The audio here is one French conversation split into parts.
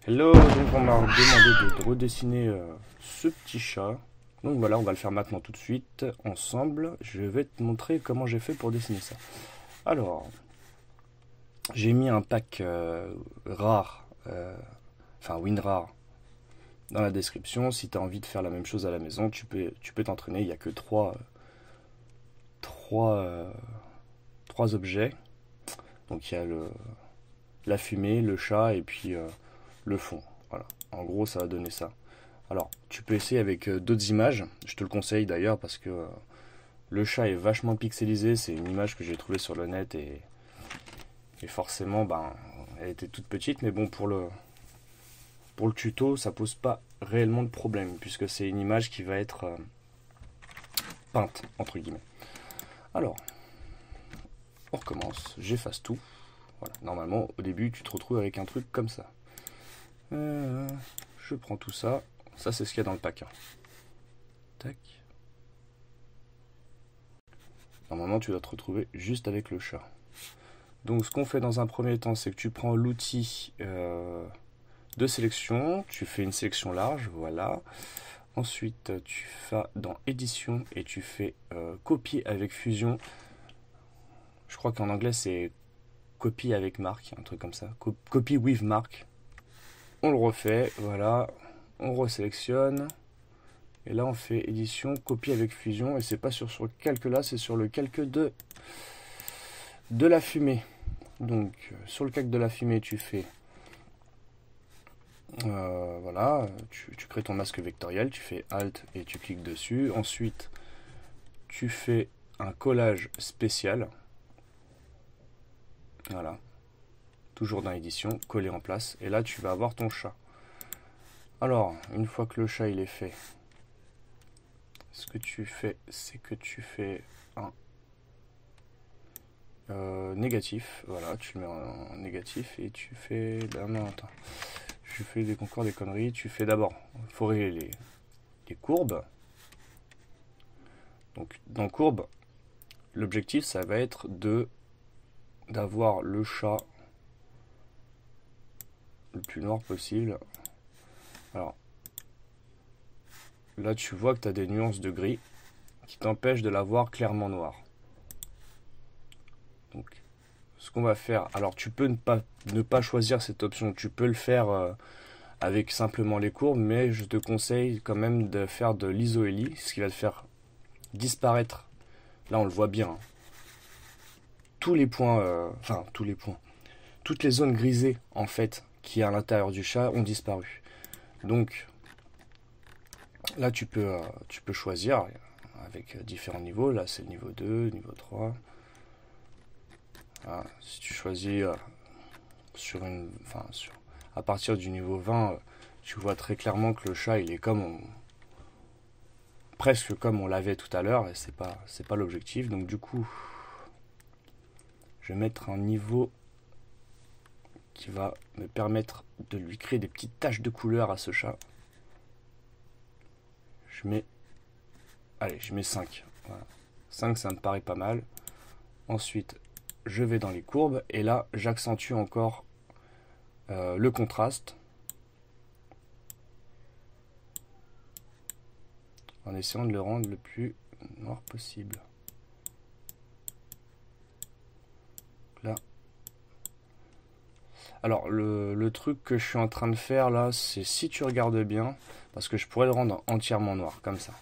Hello, donc on m'a demandé de redessiner ce petit chat. Donc voilà, on va le faire maintenant tout de suite, ensemble. Je vais te montrer comment j'ai fait pour dessiner ça. Alors, j'ai mis un pack rare, enfin WinRAR, dans la description. Si tu as envie de faire la même chose à la maison, tu peux t'entraîner. Il n'y a que trois objets. Donc il y a la fumée, le chat et puis le fond. Voilà. En gros, ça va donner ça. Alors, tu peux essayer avec d'autres images. Je te le conseille d'ailleurs parce que le chat est vachement pixelisé. C'est une image que j'ai trouvée sur le net et forcément, ben, elle était toute petite. Mais bon, pour le tuto, ça pose pas réellement de problème puisque c'est une image qui va être peinte, entre guillemets. Alors, on recommence. J'efface tout. Voilà. Normalement, au début, tu te retrouves avec un truc comme ça. Je prends tout ça. Ça, c'est ce qu'il y a dans le pack. Tac. Normalement, tu dois te retrouver juste avec le chat. Donc, ce qu'on fait dans un premier temps, c'est que tu prends l'outil de sélection. Tu fais une sélection large, voilà. Ensuite, tu vas dans édition et tu fais copier avec fusion. Je crois qu'en anglais, c'est copie avec marque, un truc comme ça. Copy with mark. On le refait, voilà. On resélectionne. Et là, on fait édition, copie avec fusion. Et c'est pas sur ce calque-là, c'est sur le calque de la fumée. Donc, sur le calque de la fumée, tu fais... voilà, tu crées ton masque vectoriel, tu fais Alt et tu cliques dessus. Ensuite, tu fais un collage spécial. Voilà. Toujours dans édition, coller en place. Et là, tu vas avoir ton chat. Alors, une fois que le chat il est fait, ce que tu fais, c'est que tu fais un négatif. Voilà, tu le mets en négatif et tu fais... Ben non, attends. Je fais des concours, des conneries. Tu fais d'abord, il faut régler les courbes. Donc, dans courbe, l'objectif, ça va être d'avoir le chat le plus noir possible. Alors, là, tu vois que tu as des nuances de gris qui t'empêchent de l'avoir clairement noir. Donc, ce qu'on va faire, alors tu peux ne pas choisir cette option, tu peux le faire avec simplement les courbes, mais je te conseille quand même de faire de l'isoélie, ce qui va te faire disparaître, là on le voit bien, hein, tous les points, tous les points, toutes les zones grisées en fait qui à l'intérieur du chat ont disparu. Donc là tu peux choisir avec différents niveaux, là c'est le niveau 2, niveau 3. Voilà. Si tu choisis à partir du niveau 20, tu vois très clairement que le chat il est presque comme on l'avait tout à l'heure et c'est pas l'objectif. Donc du coup, je vais mettre un niveau qui va me permettre de lui créer des petites taches de couleur à ce chat. Je mets 5. Voilà. 5, ça me paraît pas mal. Ensuite, je vais dans les courbes et là, j'accentue encore le contraste en essayant de le rendre le plus noir possible. Là. Alors, le truc que je suis en train de faire là, c'est si tu regardes bien, parce que je pourrais le rendre entièrement noir, comme ça.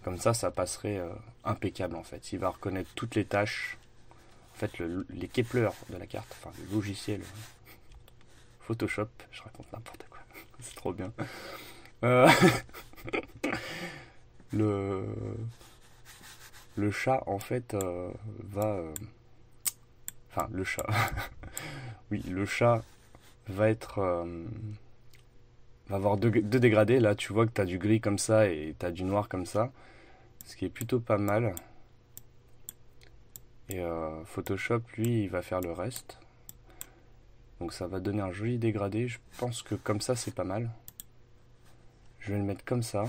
Comme ça passerait impeccable en fait. Il va reconnaître toutes les tâches. En fait, les Kepler de la carte, enfin le logiciel Photoshop, je raconte n'importe quoi. C'est trop bien. Le chat en fait enfin le chat oui le chat va être va avoir deux dégradés. Là tu vois que tu as du gris comme ça et tu as du noir comme ça, ce qui est plutôt pas mal. Et Photoshop lui il va faire le reste, donc ça va donner un joli dégradé. Je pense que comme ça c'est pas mal. Je vais le mettre comme ça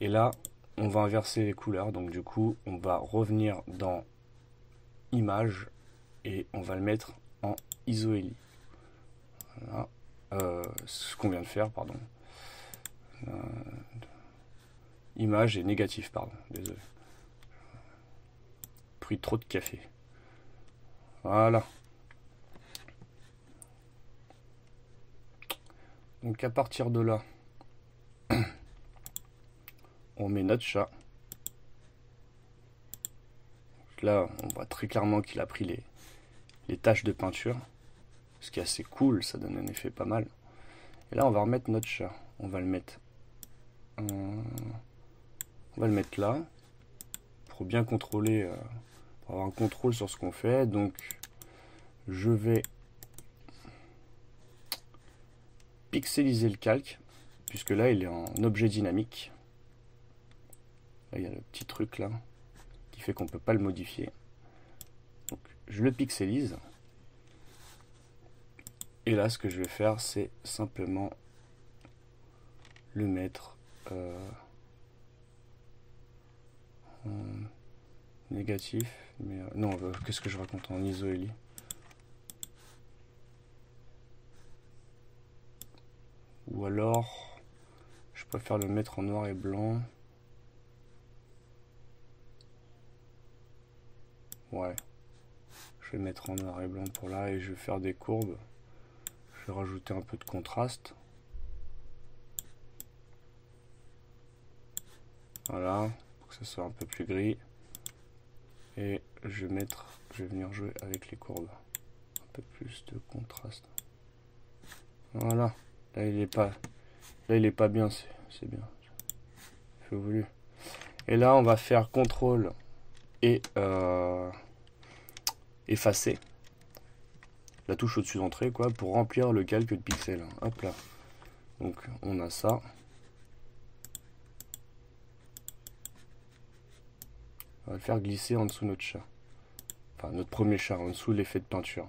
et là on va inverser les couleurs. Donc du coup on va revenir dans image et on va le mettre en isoélie. Voilà. ce qu'on vient de faire, pardon. Image et négatif, pardon, désolé. Pris trop de café. Voilà. Donc à partir de là, on met notre chat. Donc là, on voit très clairement qu'il a pris les taches de peinture. Ce qui est assez cool, ça donne un effet pas mal. Et là, on va remettre notre chat. On va le mettre là pour bien contrôler, pour avoir un contrôle sur ce qu'on fait. Donc, je vais pixeliser le calque, puisque là, il est en objet dynamique. Là, il y a le petit truc là qui fait qu'on ne peut pas le modifier. Donc, je le pixelise. Et là, ce que je vais faire, c'est simplement le mettre en négatif. Mais non, qu'est-ce que je raconte en ISO Eli? Ou alors, je préfère le mettre en noir et blanc. Ouais. Je vais mettre en noir et blanc pour là et je vais faire des courbes. Je vais rajouter un peu de contraste. Voilà, pour que ça soit un peu plus gris. Et je vais venir jouer avec les courbes. Un peu plus de contraste. Voilà. Là il est pas bien, c'est bien. J'ai voulu. Et là on va faire CTRL et effacer. La touche au-dessus d'entrée quoi, pour remplir le calque de pixels. Hop là. Donc on a ça. On va le faire glisser en dessous de notre chat. Enfin notre premier chat, en dessous de l'effet de peinture.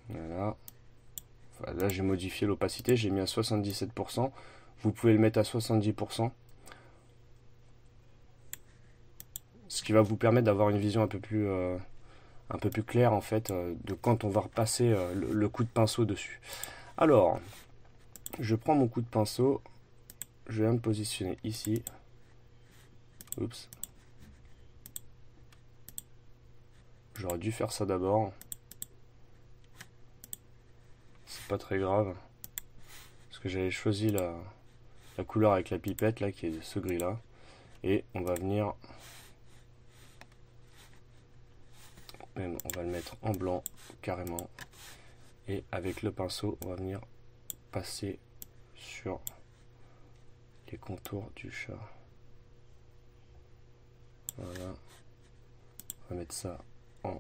Voilà. Enfin, là j'ai modifié l'opacité, j'ai mis à 77%. Vous pouvez le mettre à 70%. Ce qui va vous permettre d'avoir une vision un peu plus claire en fait de quand on va repasser le coup de pinceau dessus. Alors, je prends mon coup de pinceau, je vais me positionner ici. Oups. J'aurais dû faire ça d'abord. C'est pas très grave. Parce que j'avais choisi la couleur avec la pipette là, qui est ce gris là. Et on va venir... Même on va le mettre en blanc carrément. Et avec le pinceau, on va venir passer sur les contours du chat. Voilà. On va mettre ça en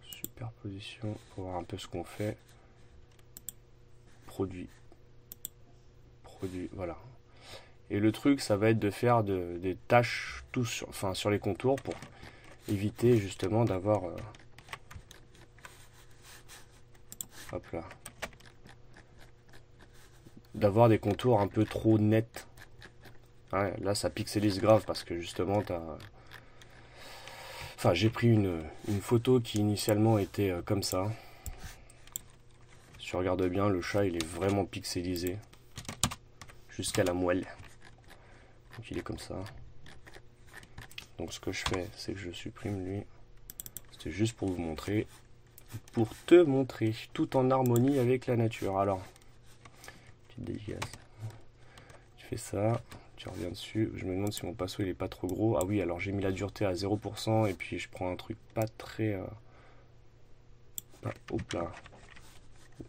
superposition pour voir un peu ce qu'on fait. Produit, voilà. Et le truc, ça va être de faire des tâches sur les contours pour éviter justement d'avoir hop là, d'avoir des contours un peu trop nets. Ouais, là, ça pixelise grave parce que justement, enfin, j'ai pris une photo qui initialement était comme ça. Si tu regardes bien, le chat, il est vraiment pixelisé jusqu'à la moelle. Donc il est comme ça. Donc ce que je fais, c'est que je supprime lui. C'était juste pour vous montrer. Pour te montrer, tout en harmonie avec la nature. Alors, petite dédicace. Tu fais ça, tu reviens dessus. Je me demande si mon pinceau il est pas trop gros. Ah oui, alors j'ai mis la dureté à 0% et puis je prends un truc pas très... hop là.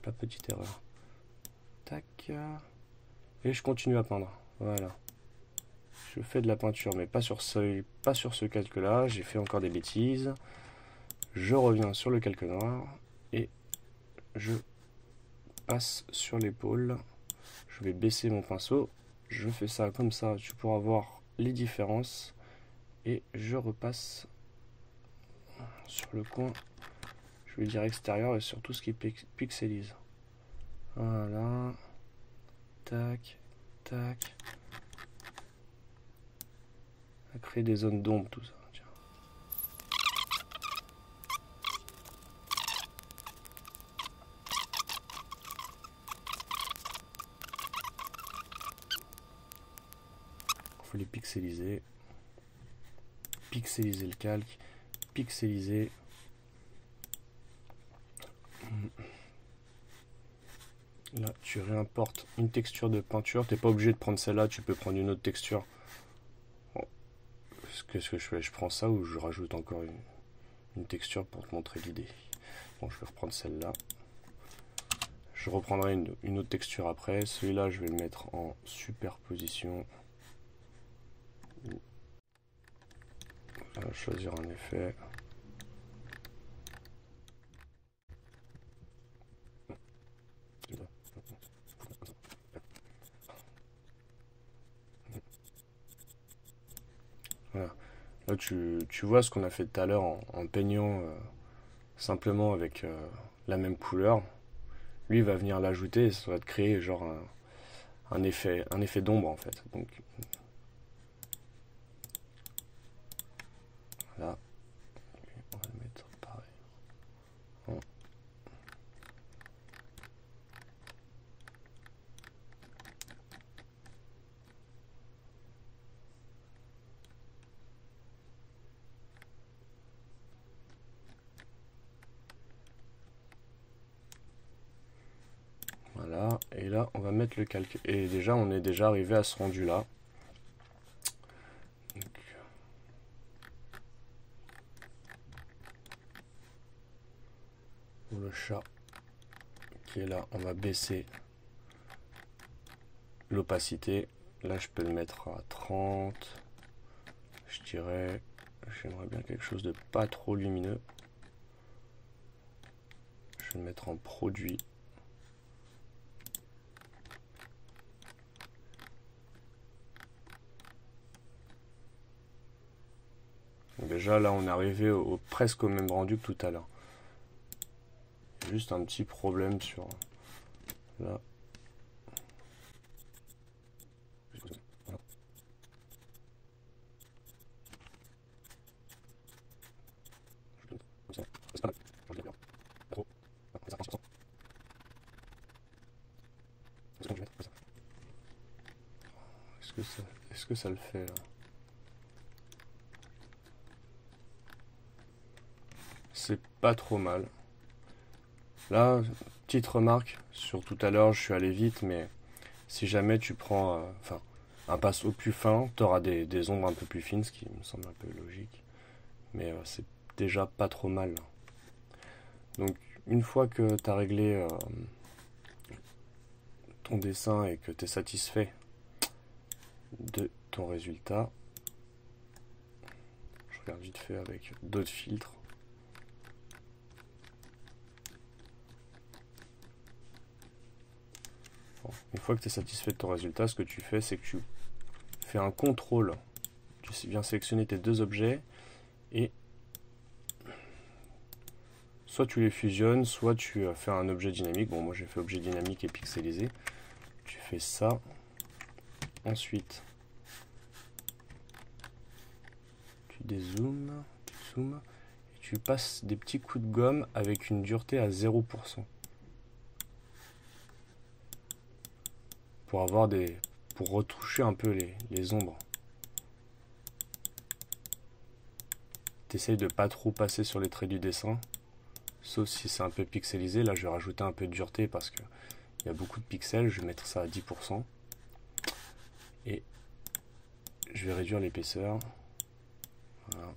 Pas petite erreur. Tac. Et je continue à peindre. Voilà. Je fais de la peinture, mais pas sur ce calque-là. J'ai fait encore des bêtises. Je reviens sur le calque noir et je passe sur l'épaule. Je vais baisser mon pinceau. Je fais ça comme ça. Tu pourras voir les différences. Et je repasse sur le coin. Je vais dire extérieur et sur tout ce qui pixelise. Voilà. Tac, tac. Ça crée des zones d'ombre, tout ça. Tiens. Faut les pixeliser. Pixeliser le calque. Pixeliser. Là, tu réimportes une texture de peinture. T'es pas obligé de prendre celle-là, tu peux prendre une autre texture. Bon. Qu'est-ce que je fais? Je prends ça ou je rajoute encore une texture pour te montrer l'idée. Bon, je vais reprendre celle-là. Je reprendrai une autre texture après. Celui-là, je vais le mettre en superposition. Choisir un effet. Voilà. Là, tu vois ce qu'on a fait tout à l'heure en peignant simplement avec la même couleur. Lui, il va venir l'ajouter et ça va te créer genre un effet d'ombre en fait. Donc là, on va le mettre pareil. Bon. Voilà, et là on va mettre le calque. Et déjà on est déjà arrivé à ce rendu là. Donc, pour le chat qui est là, on va baisser l'opacité. Là je peux le mettre à 30. Je dirais, j'aimerais bien quelque chose de pas trop lumineux. Je vais le mettre en produit. Donc déjà là on est arrivé presque au même rendu que tout à l'heure. Juste un petit problème sur là. Est-ce que ça le fait là? C'est pas trop mal. Là, petite remarque sur tout à l'heure, je suis allé vite, mais si jamais tu prends un pinceau plus fin, tu auras des ombres un peu plus fines, ce qui me semble un peu logique. Mais c'est déjà pas trop mal. Donc, une fois que tu as réglé ton dessin et que tu es satisfait de ton résultat, je regarde vite fait avec d'autres filtres. Bon, une fois que tu es satisfait de ton résultat, ce que tu fais, c'est que tu fais un contrôle. Tu viens sélectionner tes deux objets et soit tu les fusionnes, soit tu fais un objet dynamique. Bon, moi j'ai fait objet dynamique et pixelisé. Tu fais ça. Ensuite, tu dézoomes, tu zoomes, et tu passes des petits coups de gomme avec une dureté à 0%. Pour retoucher un peu les ombres. T'essayes de pas trop passer sur les traits du dessin, sauf si c'est un peu pixelisé. Là je vais rajouter un peu de dureté parce que il y a beaucoup de pixels, je vais mettre ça à 10%. Et je vais réduire l'épaisseur. Voilà.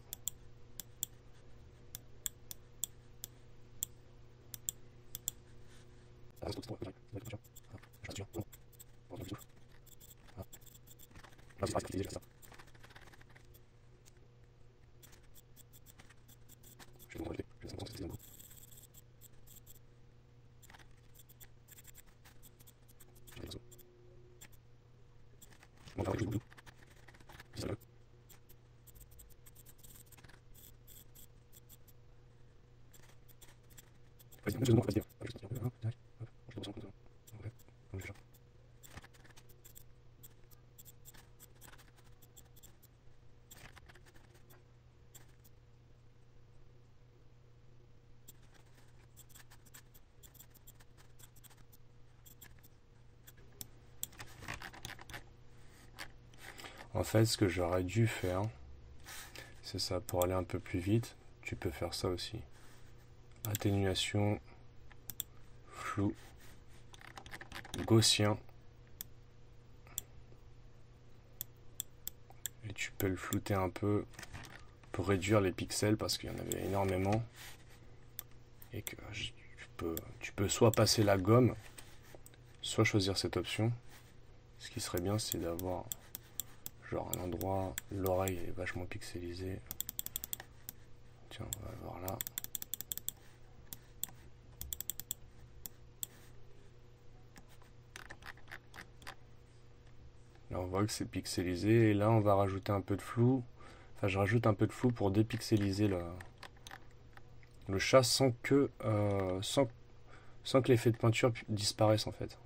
En fait, ce que j'aurais dû faire, c'est ça, pour aller un peu plus vite, tu peux faire ça aussi. Atténuation, flou, gaussien. Et tu peux le flouter un peu pour réduire les pixels parce qu'il y en avait énormément. Et que tu peux soit passer la gomme, soit choisir cette option. Ce qui serait bien, c'est d'avoir genre un endroit, l'oreille est vachement pixelisée. Tiens, on va voir là. Là, on voit que c'est pixelisé. Et là, on va rajouter un peu de flou. Enfin, je rajoute un peu de flou pour dépixeliser le chat sans que l'effet de peinture disparaisse en fait.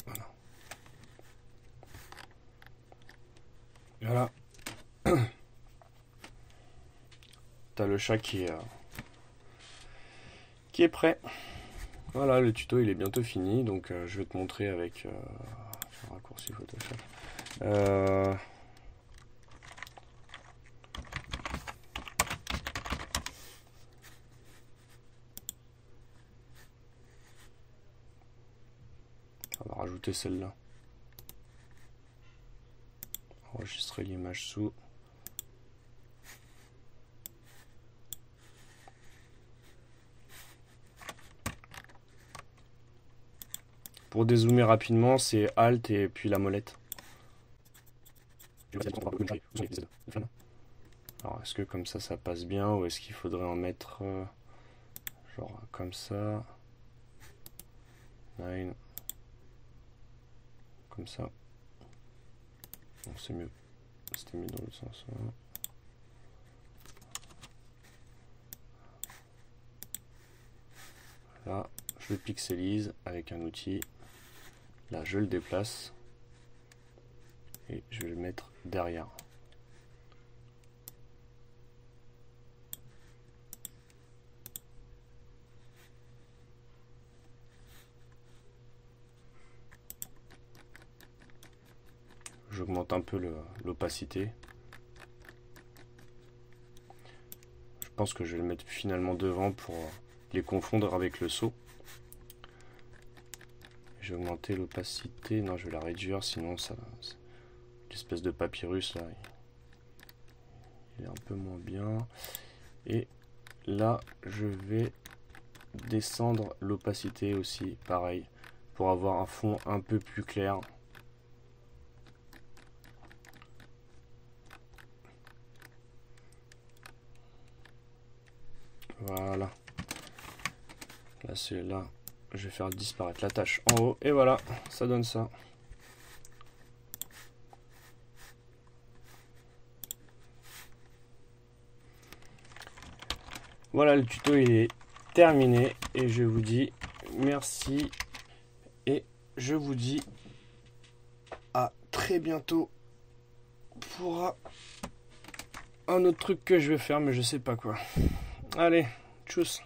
Voilà. Voilà. T'as le chat qui est prêt. Voilà, le tuto il est bientôt fini, donc je vais te montrer avec un raccourci Photoshop. On va rajouter celle-là. Enregistrer l'image sous. Pour dézoomer rapidement, c'est Alt et puis la molette. Alors, est-ce que comme ça passe bien ou est-ce qu'il faudrait en mettre genre comme ça, 9, comme ça. Bon, c'est mieux. C'était mieux dans le sens. Là, je le pixelise avec un outil. Là, je le déplace et je vais le mettre derrière. J'augmente un peu l'opacité. Je pense que je vais le mettre finalement devant pour les confondre avec le saut. Je vais augmenter l'opacité. Non, je vais la réduire, sinon ça, l'espèce de papyrus là, il est un peu moins bien. Et là, je vais descendre l'opacité aussi, pareil, pour avoir un fond un peu plus clair. Voilà. Là, c'est là. Je vais faire disparaître la tâche en haut. Et voilà, ça donne ça. Voilà, le tuto il est terminé. Et je vous dis merci. Et je vous dis à très bientôt pour un autre truc que je vais faire, mais je sais pas quoi. Allez, tchuss.